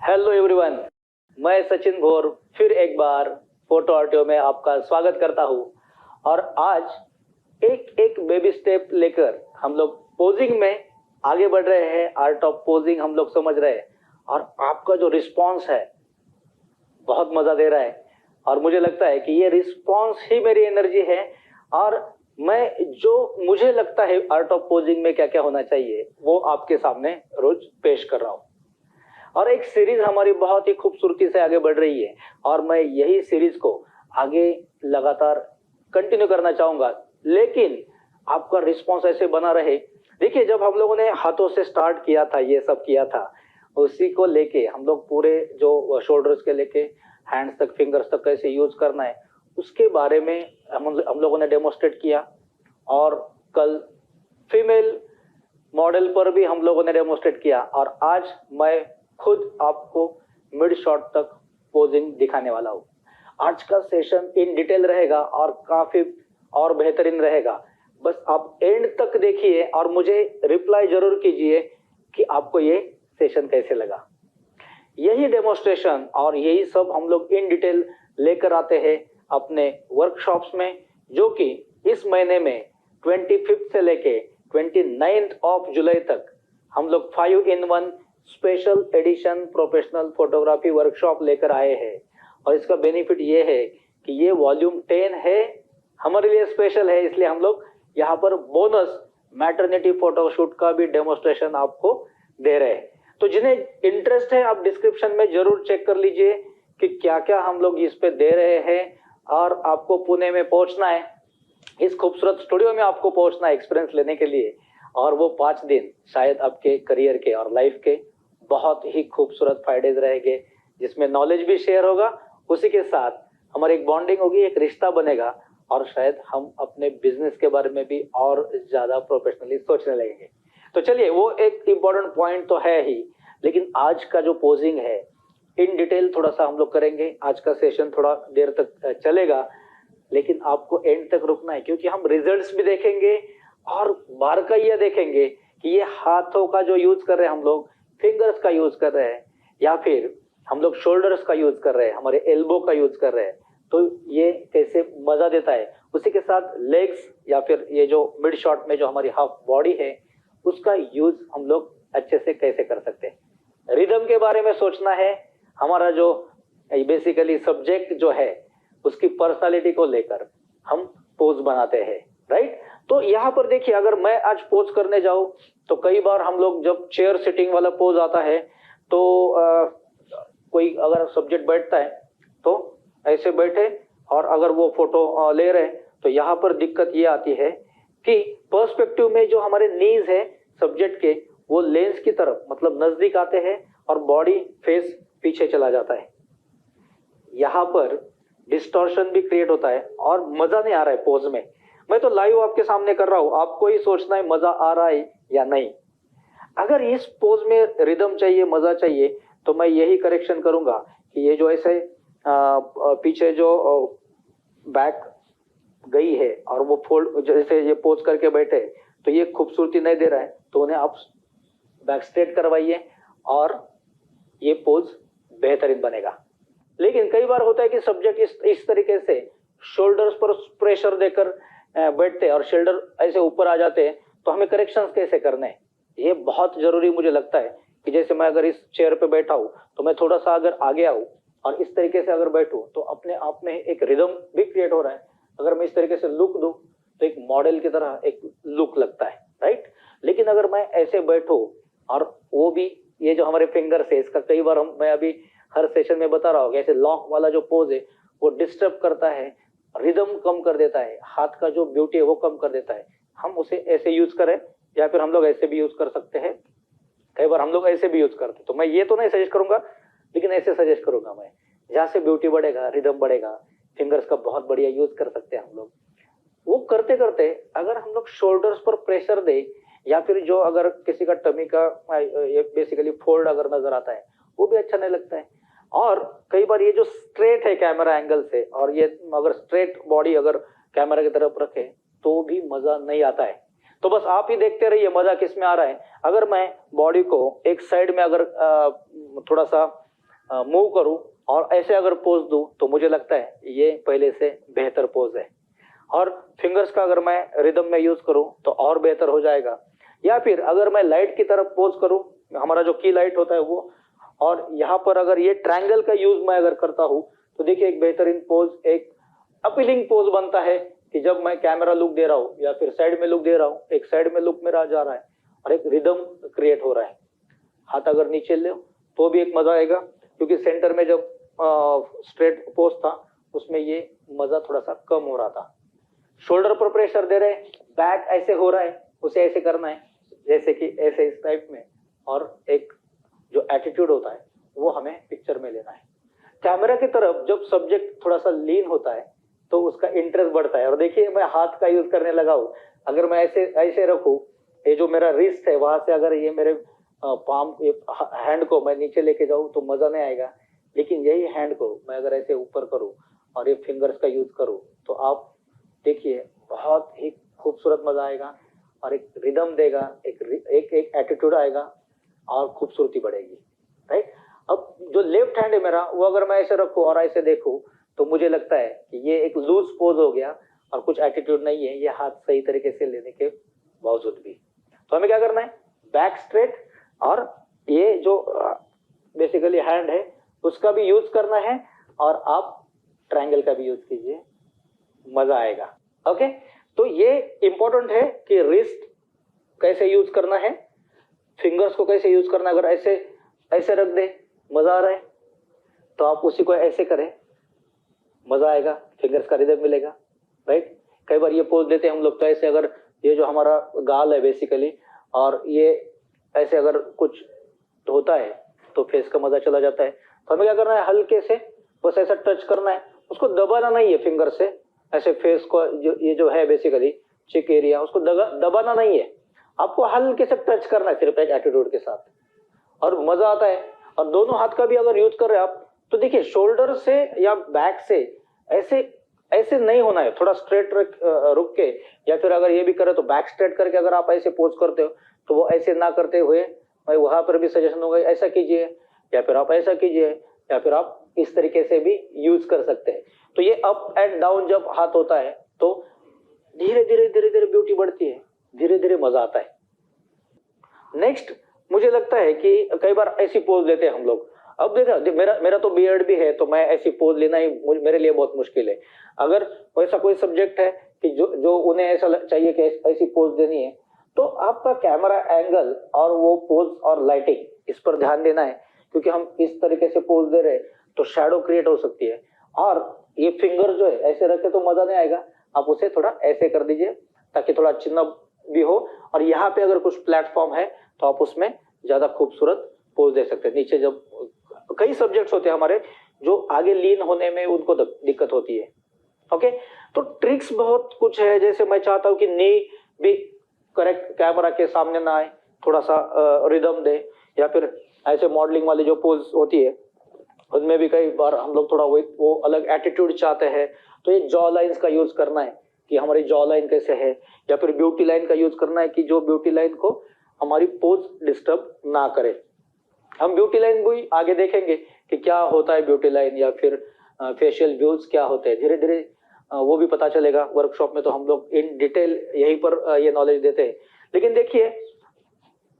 Hello everyone, मैं सचिन घोर फिर एक बार फोटो आर्टियो में आपका स्वागत करता हूं। और आज एक एक बेबी स्टेप लेकर हम लोग पोजिंग में आगे बढ़ रहे हैं। आर्ट ऑफ पोजिंग हम लोग समझ रहे हैं और आपका जो रिस्पांस है बहुत मजा दे रहा है। और मुझे लगता है कि ये रिस्पांस ही मेरी एनर्जी है। और मैं जो मुझे लगता है आर्ट ऑफ पोजिंग में क्या क्या होना चाहिए वो आपके सामने रोज पेश कर रहा हूं। और एक सीरीज हमारी बहुत ही खूबसूरती से आगे बढ़ रही है और मैं यही सीरीज को आगे लगातार कंटिन्यू करना चाहूंगा, लेकिन आपका रिस्पांस ऐसे बना रहे। देखिए, जब हम लोगों ने हाथों से स्टार्ट किया था, ये सब किया था, उसी को लेके हम लोग पूरे जो शोल्डर्स के लेके हैंड्स तक, फिंगर्स तक कैसे यूज करना है उसके बारे में हम लोगों ने डेमोस्ट्रेट किया। और कल फीमेल मॉडल पर भी हम लोगों ने डेमोस्ट्रेट किया और आज मैं खुद आपको मिड शॉट तक पोजिंग दिखाने वाला हूं। आज का सेशन इन डिटेल रहेगा और काफी और बेहतरीन रहेगा। बस आप एंड तक देखिए और मुझे रिप्लाई जरूर कीजिए कि आपको ये सेशन कैसे लगा। यही डेमोस्ट्रेशन और यही सब हम लोग इन डिटेल लेकर आते हैं अपने वर्कशॉप्स में, जो कि इस महीने में 25 से लेके 29 ऑफ जुलाई तक हम लोग 5-in-1 special edition professional photography workshop लेकर आए हैं। और इसका बेनिफिट ये है कि ये वॉल्यूम 10 है, हमारे लिए स्पेशल है, इसलिए हम लोग यहाँ पर बोनस मैटरनिटी फोटोशूट का भी डेमोस्ट्रेशन आपको दे रहे हैं। तो जिन्हें इंटरेस्ट है आप डिस्क्रिप्शन में जरूर चेक कर लीजिए कि क्या क्या हम लोग इस पे दे रहे हैं। और आपको पुणे में पहुंचना है, इस खूबसूरत स्टूडियो में आपको पहुंचना है एक्सपीरियंस लेने के लिए। और वो 5 दिन शायद आपके करियर के और लाइफ के बहुत ही खूबसूरत फायदे रहेंगे, जिसमें नॉलेज भी शेयर होगा, उसी के साथ हमारी एक बॉन्डिंग होगी, एक रिश्ता बनेगा और शायद हम अपने बिजनेस के बारे में भी और ज्यादा प्रोफेशनली सोचने लगेंगे। तो चलिए, वो एक इम्पोर्टेंट पॉइंट तो है ही, लेकिन आज का जो पोजिंग है इन डिटेल थोड़ा सा हम लोग करेंगे। आज का सेशन थोड़ा देर तक चलेगा, लेकिन आपको एंड तक रुकना है, क्योंकि हम रिजल्ट्स भी देखेंगे और बारकाइयां देखेंगे कि ये हाथों का जो यूज कर रहे हैं हम लोग, फिंगर्स का यूज कर रहे हैं या फिर हम लोग शोल्डर्स का यूज कर रहे हैं, हमारे एल्बो का यूज कर रहे हैं, तो ये कैसे मजा देता है। उसी के साथ लेग्स या फिर ये जो मिड शॉट में जो हमारी हाफ बॉडी है उसका यूज हम लोग अच्छे से कैसे कर सकते हैं। रिदम के बारे में सोचना है, हमारा जो बेसिकली सब्जेक्ट जो है उसकी पर्सनालिटी को लेकर हम पोज बनाते हैं, राइट। तो यहाँ पर देखिए, अगर मैं आज पोज करने जाऊं तो कई बार हम लोग जब चेयर सिटिंग वाला पोज आता है तो कोई अगर सब्जेक्ट बैठता है तो ऐसे बैठे, और अगर वो फोटो ले रहे हैं तो यहाँ पर दिक्कत ये आती है कि पर्सपेक्टिव में जो हमारे नीज है सब्जेक्ट के, वो लेंस की तरफ मतलब नजदीक आते हैं और बॉडी फेस पीछे चला जाता है। यहाँ पर डिस्टॉर्शन भी क्रिएट होता है और मजा नहीं आ रहा है पोज में। मैं तो लाइव आपके सामने कर रहा हूं, आपको ही सोचना है मजा आ रहा है या नहीं। अगर इस पोज में रिदम चाहिए, मजा चाहिए, तो मैं यही करेक्शन करूंगा कि ये जो ऐसे पीछे जो बैक गई है और वो फोल्ड जैसे ये पोज करके बैठे तो ये खूबसूरती नहीं दे रहा है, तो उन्हें आप बैक स्ट्रेट करवाइए और ये पोज बेहतरीन बनेगा। लेकिन कई बार होता है कि सब्जेक्ट इस तरीके से शोल्डर्स पर प्रेशर देकर बैठते हैं और शोल्डर ऐसे ऊपर आ जाते हैं, तो हमें करेक्शंस कैसे करने हैं ये बहुत जरूरी मुझे लगता है। कि जैसे मैं अगर इस चेयर पे बैठा हूं तो मैं थोड़ा सा अगर आगे आऊं और इस तरीके से अगर बैठूं तो अपने आप में एक रिदम भी क्रिएट हो रहा है। अगर मैं इस तरीके से लुक दूं तो एक मॉडल की तरह एक लुक लगता है, राइट। लेकिन अगर मैं ऐसे बैठूं और वो भी ये जो हमारे फिंगर्स है इसका कई बार मैं अभी हर सेशन में बता रहा हूँ, ऐसे लॉक वाला जो पोज है वो डिस्टर्ब करता है, रिदम कम कर देता है, हाथ का जो ब्यूटी है वो कम कर देता है। हम उसे ऐसे यूज करें या फिर हम लोग ऐसे भी यूज कर सकते हैं, कई बार हम लोग ऐसे भी यूज करते हैं। तो मैं ये तो नहीं सजेस्ट करूंगा, लेकिन ऐसे सजेस्ट करूंगा मैं, जहां से ब्यूटी बढ़ेगा, रिदम बढ़ेगा। फिंगर्स का बहुत बढ़िया यूज कर सकते हैं हम लोग। वो करते करते अगर हम लोग शोल्डर्स पर प्रेशर दे या फिर जो अगर किसी का टमी का बेसिकली फोल्ड अगर नजर आता है वो भी अच्छा नहीं लगता है। और कई बार ये जो स्ट्रेट है कैमरा एंगल से, और ये अगर स्ट्रेट बॉडी अगर कैमरा की तरफ रखे तो भी मजा नहीं आता है। तो बस आप ही देखते रहिए मजा किस में आ रहा है। अगर मैं बॉडी को एक साइड में अगर थोड़ा सा मूव करूं और ऐसे अगर पोज दूं तो मुझे लगता है ये पहले से बेहतर पोज है। और फिंगर्स का अगर मैं रिदम में यूज करूं तो और बेहतर हो जाएगा। या फिर अगर मैं लाइट की तरफ पोज करूं, हमारा जो की लाइट होता है वो, और यहाँ पर अगर ये ट्रायंगल का यूज मैं अगर करता हूं तो देखिए एक बेहतरीन पोज, एक अपीलिंग पोज बनता है कि जब मैं कैमरा लुक दे रहा हूं या फिर साइड में लुक दे रहा हूं, एक साइड में लुक मेरा जा रहा है और एक रिदम क्रिएट हो रहा है। हाथ अगर नीचे ले तो भी एक मजा आएगा, क्योंकि सेंटर में जब स्ट्रेट पोज था उसमें ये मजा थोड़ा सा कम हो रहा था। शोल्डर पर प्रेशर दे रहे हैं, बैक ऐसे हो रहा है, उसे ऐसे करना है जैसे कि ऐसे इस टाइप में, और एक जो एटीट्यूड होता है वो हमें पिक्चर में लेना है। कैमरा की तरफ जब सब्जेक्ट थोड़ा सा लीन होता है तो उसका इंटरेस्ट बढ़ता है। और देखिए मैं हाथ का यूज करने लगा हूं, अगर मैं ऐसे ऐसे रखूं, ये जो मेरा रिस्ट है वहां से अगर ये मेरे पाम हैंड को मैं नीचे लेके जाऊं तो मजा नहीं आएगा। लेकिन यही हैंड को मैं अगर ऐसे ऊपर करूं और ये फिंगर्स का यूज करूं तो आप देखिए बहुत ही खूबसूरत मजा आएगा और एक रिदम देगा, एक एटीट्यूड आएगा और खूबसूरती बढ़ेगी, राइट। अब जो लेफ्ट हैंड है मेरा, वो अगर मैं ऐसे रखूं और ऐसे देखूं तो मुझे लगता है कि ये एक लूज पोज हो गया और कुछ एटीट्यूड नहीं है, ये हाथ सही तरीके से लेने के बावजूद भी। तो हमें क्या करना है, बैक स्ट्रेट, और ये जो बेसिकली हैंड है उसका भी यूज करना है, और आप ट्रायंगल का भी यूज कीजिए, मजा आएगा। ओके, तो ये इंपॉर्टेंट है कि रिस्ट कैसे यूज करना है, फिंगर्स को कैसे यूज करना है। अगर ऐसे ऐसे रख दे, मजा आ रहा है तो आप उसी को ऐसे करें, मजा आएगा, फिंगर्स का रिदम मिलेगा, राइट। कई बार ये पोज देते हैं हम लोग तो ऐसे, अगर ये जो हमारा गाल है बेसिकली, और ये ऐसे अगर कुछ होता है तो फेस का मजा चला जाता है। तो हमें क्या करना है, हल्के से बस ऐसा टच करना है, उसको दबाना नहीं है फिंगर से, ऐसे फेस को ये जो है बेसिकली चिक एरिया, उसको दबाना नहीं है, आपको हल्के से टच करना है सिर्फ एक एटीट्यूड के साथ, और मजा आता है। और दोनों हाथ का भी अगर यूज कर रहे हैं आप तो देखिए शोल्डर से या बैक से ऐसे ऐसे नहीं होना है, थोड़ा स्ट्रेट रुक के, या फिर अगर ये भी करे तो बैक स्ट्रेट करके अगर आप ऐसे पोज करते हो तो वो ऐसे ना करते हुए, मैं वहां पर भी सजेशन दूंगा ऐसा कीजिए, या फिर आप ऐसा कीजिए, या फिर आप इस तरीके से भी यूज कर सकते हैं। तो ये अप एंड डाउन जब हाथ होता है तो धीरे धीरे धीरे धीरे ब्यूटी बढ़ती है, धीरे धीरे मजा आता है। नेक्स्ट मुझे लगता है कि कई बार ऐसी पोज लेते हैं हम लोग। अब देखा मेरा तो बियर्ड भी है, तो मैं ऐसी पोज लेना ही मेरे लिए बहुत मुश्किल है। अगर ऐसा कोई सब्जेक्ट है कि जो उन्हें ऐसा चाहिए कि ऐसी पोज देनी है, तो आपका कैमरा एंगल और वो पोज और लाइटिंग, इस पर ध्यान देना है, क्योंकि हम इस तरीके से पोज दे रहे हैं तो शैडो क्रिएट हो सकती है। और ये फिंगर जो है ऐसे रखे तो मजा नहीं आएगा, आप उसे थोड़ा ऐसे कर दीजिए ताकि थोड़ा चिन्ह भी हो, और यहाँ पे अगर कुछ प्लेटफॉर्म है तो आप उसमें ज्यादा खूबसूरत पोज दे सकते हैं। नीचे जब कई सब्जेक्ट्स होते हैं हमारे जो आगे लीन होने में उनको दिक्कत होती है, ओके, तो ट्रिक्स बहुत कुछ है। जैसे मैं चाहता हूं कि नी भी करेक्ट कैमरा के सामने ना आए, थोड़ा सा रिदम दे, या फिर ऐसे मॉडलिंग वाली जो पोज होती है उनमें भी कई बार हम लोग थोड़ा वो अलग एटीट्यूड चाहते हैं, तो ये जॉ लाइंस का यूज करना है कि हमारी जॉ लाइन कैसे है, या फिर ब्यूटी लाइन का यूज करना है कि जो ब्यूटी लाइन को हमारी पोज डिस्टर्ब ना करे। हम ब्यूटी लाइन भी आगे देखेंगे कि क्या होता है ब्यूटी लाइन, या फिर फेशियल व्यूज क्या होते हैं, धीरे धीरे वो भी पता चलेगा। वर्कशॉप में तो हम लोग इन डिटेल यहीं पर ये नॉलेज देते हैं। लेकिन देखिए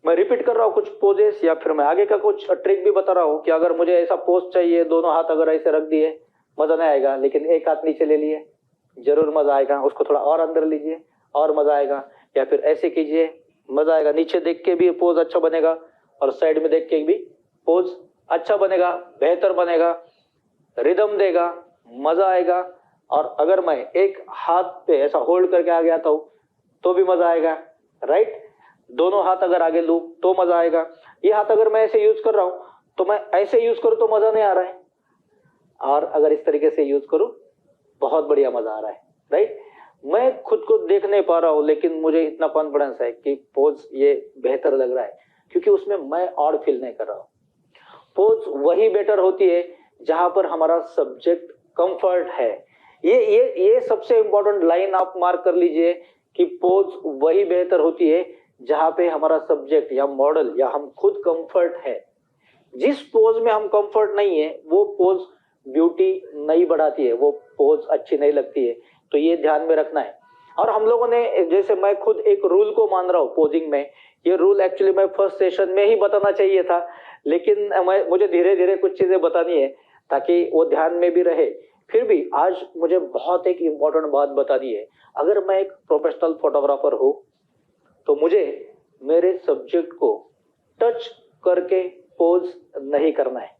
मैं रिपीट कर रहा हूँ कुछ पोजेस, या फिर मैं आगे का कुछ ट्रिक भी बता रहा हूँ कि अगर मुझे ऐसा पोज चाहिए, दोनों हाथ अगर ऐसे रख दिए मजा नहीं आएगा, लेकिन एक हाथ नीचे ले लिए जरूर मजा आएगा, उसको थोड़ा और अंदर लीजिए और मजा आएगा, या फिर ऐसे कीजिए मजा आएगा। नीचे देख के भी पोज अच्छा बनेगा और साइड में देख के भी पोज अच्छा बनेगा, बेहतर बनेगा, रिदम देगा, मजा आएगा। और अगर मैं एक हाथ पे ऐसा होल्ड करके आगे आता हूं तो भी मजा आएगा, राइट। दोनों हाथ अगर आगे लूं तो मजा आएगा। ये हाथ अगर मैं ऐसे यूज कर रहा हूं तो मैं ऐसे यूज करूं तो मजा नहीं आ रहा है, और अगर इस तरीके से यूज करूं बहुत बढ़िया मजा आ रहा है, राइट। मैं खुद को देख नहीं पा रहा हूं, लेकिन मुझे इतना कॉन्फिडेंस है कि पोज ये बेहतर लग रहा है, क्योंकि उसमें मैं और फील नहीं कर रहा हूं। पोज वही बेटर होती है जहां पर हमारा सब्जेक्ट कंफर्ट है। ये सबसे इंपॉर्टेंट लाइन आप मार्क कर लीजिए कि पोज वही बेहतर होती है जहां पे हमारा सब्जेक्ट या मॉडल या हम खुद कंफर्ट है। जिस पोज में हम कंफर्ट नहीं है वो पोज ब्यूटी नहीं बढ़ाती है, वो पोज अच्छी नहीं लगती है। तो ये ध्यान में रखना है। और हम लोगों ने, जैसे मैं खुद एक रूल को मान रहा हूँ पोजिंग में, ये रूल एक्चुअली मैं फर्स्ट सेशन में ही बताना चाहिए था, लेकिन मुझे धीरे धीरे कुछ चीजें बतानी है ताकि वो ध्यान में भी रहे। फिर भी आज मुझे बहुत एक इम्पोर्टेंट बात बतानी है। अगर मैं एक प्रोफेशनल फोटोग्राफर हूँ तो मुझे मेरे सब्जेक्ट को टच करके पोज नहीं करना है,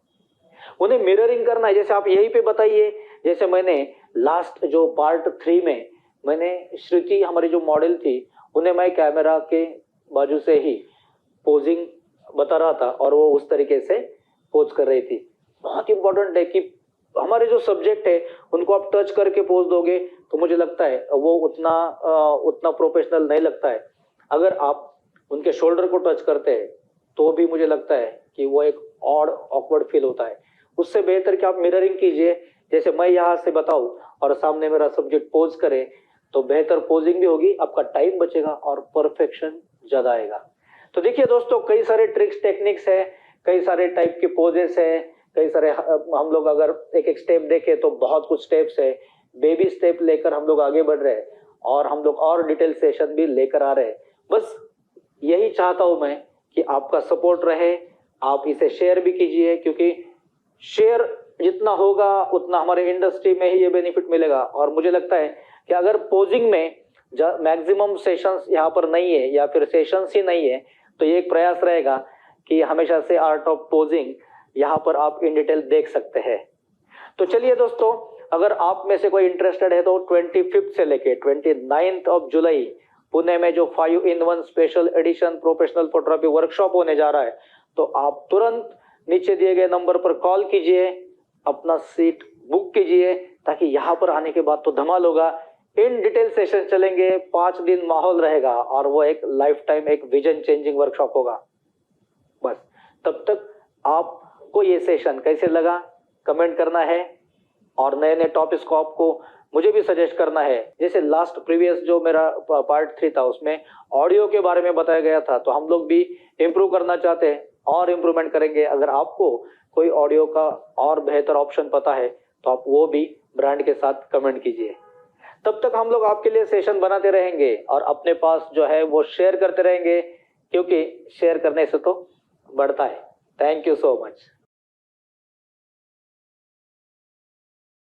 उन्हें मिररिंग करना है। जैसे आप यहीं पे बताइए, जैसे मैंने लास्ट जो पार्ट 3 में मैंने श्रुति हमारी जो मॉडल थी उन्हें मैं कैमरा के बाजू से ही पोजिंग बता रहा था और वो उस तरीके से पोज कर रही थी। बहुत इंपॉर्टेंट है कि हमारे जो सब्जेक्ट है उनको आप टच करके पोज दोगे तो मुझे लगता है वो उतना प्रोफेशनल नहीं लगता है। अगर आप उनके शोल्डर को टच करते हैं तो भी मुझे लगता है कि वो एक ऑड ऑकवर्ड फील होता है। उससे बेहतर कि आप मिररिंग कीजिए, जैसे मैं यहाँ से बताऊं और सामने मेरा सब्जेक्ट पोज करे तो बेहतर पोजिंग भी होगी, आपका टाइम बचेगा और परफेक्शन ज्यादा आएगा। तो देखिए दोस्तों, कई सारे ट्रिक्स टेक्निक्स है, कई सारे टाइप के पोजेस है, कई सारे, हम लोग अगर एक एक स्टेप देखें तो बहुत कुछ स्टेप्स है। बेबी स्टेप लेकर हम लोग आगे बढ़ रहे हैं और हम लोग और डिटेल सेशन भी लेकर आ रहे हैं। बस यही चाहता हूं मैं कि आपका सपोर्ट रहे, आप इसे शेयर भी कीजिए, क्योंकि शेयर जितना होगा उतना हमारे इंडस्ट्री में ही ये बेनिफिट मिलेगा। और मुझे लगता है कि अगर पोजिंग में मैक्सिमम सेशंस यहाँ पर नहीं है या फिर सेशंस ही नहीं है तो ये एक प्रयास रहेगा कि हमेशा से आर्ट ऑफ पोजिंग यहाँ पर आप इन डिटेल देख सकते हैं। तो चलिए दोस्तों, अगर आप में से कोई इंटरेस्टेड है तो 25 से लेके 29 ऑफ जुलाई पुणे में जो 5-in-1 special edition professional photography workshop होने जा रहा है, तो आप तुरंत नीचे दिए गए नंबर पर कॉल कीजिए, अपना सीट बुक कीजिए, ताकि यहाँ पर आने के बाद तो धमाल होगा। इन डिटेल सेशन चलेंगे, 5 दिन माहौल रहेगा और वो एक लाइफ टाइम एक विजन चेंजिंग वर्कशॉप होगा। बस तब तक आपको ये सेशन कैसे लगा कमेंट करना है, और नए नए टॉपिक्स को आपको मुझे भी सजेस्ट करना है। जैसे लास्ट प्रीवियस जो मेरा पार्ट 3 था उसमें ऑडियो के बारे में बताया गया था, तो हम लोग भी इम्प्रूव करना चाहते हैं और इम्प्रूवमेंट करेंगे। अगर आपको कोई ऑडियो का और बेहतर ऑप्शन पता है तो आप वो भी ब्रांड के साथ कमेंट कीजिए। तब तक हम लोग आपके लिए सेशन बनाते रहेंगे और अपने पास जो है वो शेयर करते रहेंगे, क्योंकि शेयर करने से तो बढ़ता है। Thank you so much.